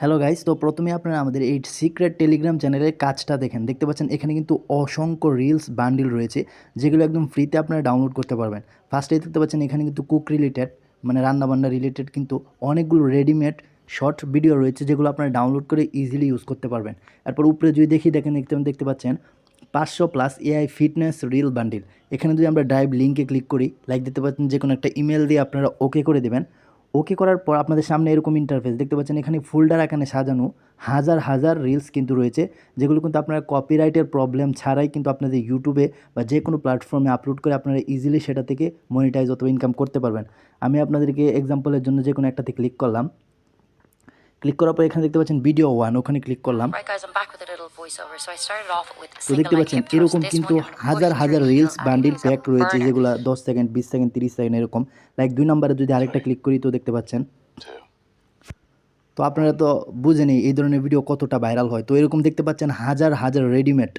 Hello guys, তো প্রথমে আপনারা আমাদের এই সিক্রেট টেলিগ্রাম চ্যানেলের কাজটা দেখেন। দেখতে পাচ্ছেন এখানে কিন্তু অসংখ্য রিলস বান্ডিল রয়েছে, যেগুলো একদম ফ্রিতে আপনারা ডাউনলোড করতে পারবেন। ফার্স্টেই দেখতে পাচ্ছেন এখানে কিন্তু কুক রিলেটেড, মানে রান্নাবান্না রিলেটেড কিন্তু অনেকগুলো রেডিমেড শর্ট ভিডিও রয়েছে, যেগুলো আপনারা ডাউনলোড করে ইজিলি ইউজ করতে পারবেন। এরপর উপরে যদি দেখতে পাচ্ছেন 500+ এআই ফিটনেস রিল বান্ডিল। এখানে যদি আমরা ড্রাইভ লিঙ্কে ক্লিক করি, লাইক দেখতে পাচ্ছেন যে কোনো একটা ইমেল দিয়ে আপনারা ওকে করে দেবেন। ওকে করার পর আপনাদের সামনে এরকম ইন্টারফেস দেখতে পাচ্ছেন। এখানে ফোল্ডার আকারে সাজানো হাজার হাজার রিলস কিন্তু রয়েছে, যেগুলো কিন্তু আপনারা কপিরাইটের প্রবলেম ছাড়াই কিন্তু আপনাদের ইউটিউবে বা যে কোনো প্ল্যাটফর্মে আপলোড করে আপনারা ইজিলি সেটা থেকে মনিটাইজ অথবা ইনকাম করতে পারবেন। আমি আপনাদেরকে এক্সাম্পলের জন্য যে কোনো একটাতে ক্লিক করলাম। ক্লিক করার পর এখানে দেখতে পাচ্ছেন ভিডিও 1, ওখানে ক্লিক করলাম। তো দেখতে পাচ্ছেন এরকম কিন্তু হাজার হাজার রিলস বান্ডিল প্যাক রয়েছে, যেগুলো 10 সেকেন্ড, 20 সেকেন্ড, 30 সেকেন্ড এরকম। লাইক 2 নম্বরে যদি আরেকটা ক্লিক করি, তো দেখতে পাচ্ছেন, তো আপনারা তো বুঝেনই এই ধরনের ভিডিও কতটা ভাইরাল হয়। তো এরকম দেখতে পাচ্ছেন হাজার হাজার রেডিমেড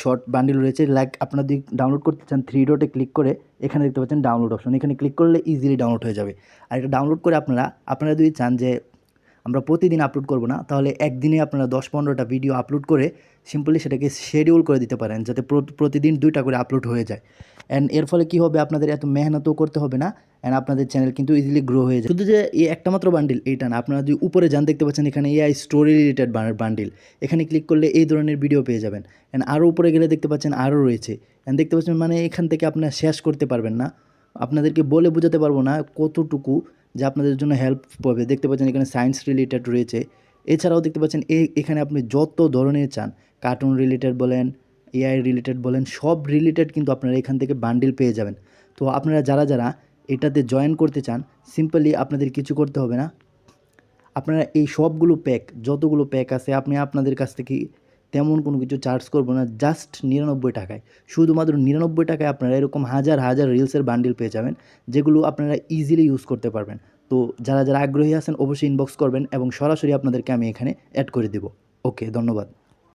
শর্ট বান্ডিল রয়েছে। লাইক আপনারা যদি ডাউনলোড করতে চান, 3 ডটে ক্লিক করে এখানে দেখতে পাচ্ছেন ডাউনলোড অপশন, এখানে ক্লিক করলে ইজিলি ডাউনলোড হয়ে যাবে। আর এটা ডাউনলোড করে আপনারা যদি চান যে আমরা প্রতিদিন আপলোড করব না, তাহলে একদিনে আপনারা 10-15টা ভিডিও আপলোড করে সিম্পলি সেটাকে শিডিউল করে দিতে পারেন, যাতে প্রতিদিন 2টা করে আপলোড হয়ে যায়। অ্যান্ড এর ফলে কী হবে, আপনাদের এত মেহনতও করতে হবে না, অ্যান্ড আপনাদের চ্যানেল কিন্তু ইজিলি গ্রো হয়ে যায়। শুধু যে এই একটা মাত্র বান্ডিল এইটা না, আপনারা যদি উপরে যান দেখতে পাচ্ছেন এখানে এআই স্টোরি রিলেটেড বান্ডিল। এখানে ক্লিক করলে এই ধরনের ভিডিও পেয়ে যাবেন। অ্যান্ড আরও উপরে গেলে দেখতে পাচ্ছেন আরও রয়েছে। অ্যান্ড দেখতে পাচ্ছেন মানে এখান থেকে আপনারা শেষ করতে পারবেন না, আপনাদেরকে বলে বোঝাতে পারবো না কতটুকু যে আপনাদের জন্য হেল্প পাবে। দেখতে পাচ্ছেন এখানে সায়েন্স রিলেটেড রয়েছে। এছাড়াও দেখতে পাচ্ছেন এখানে আপনি যত ধরনের চান, কার্টুন রিলেটেড বলেন, এআই রিলেটেড বলেন, সব রিলেটেড কিন্তু আপনারা এখান থেকে বান্ডিল পেয়ে যাবেন। তো আপনারা যারা এটাতে জয়েন করতে চান, সিম্পলি আপনাদের কিছু করতে হবে না। আপনারা এই সবগুলো প্যাক, যতগুলো প্যাক আছে, আপনাদের কাছ থেকে তেমন কোনো কিছু চার্জ করবো না, জাস্ট 99 টাকায়, শুধুমাত্র 99 টাকায় আপনারা এরকম হাজার হাজার রিলসের বান্ডিল পেয়ে যাবেন, যেগুলো আপনারা ইজিলি ইউজ করতে পারবেন। তো যারা আগ্রহী আছেন অবশ্যই ইনবক্স করবেন এবং সরাসরি আপনাদেরকে আমি এখানে অ্যাড করে দেব। ওকে, ধন্যবাদ।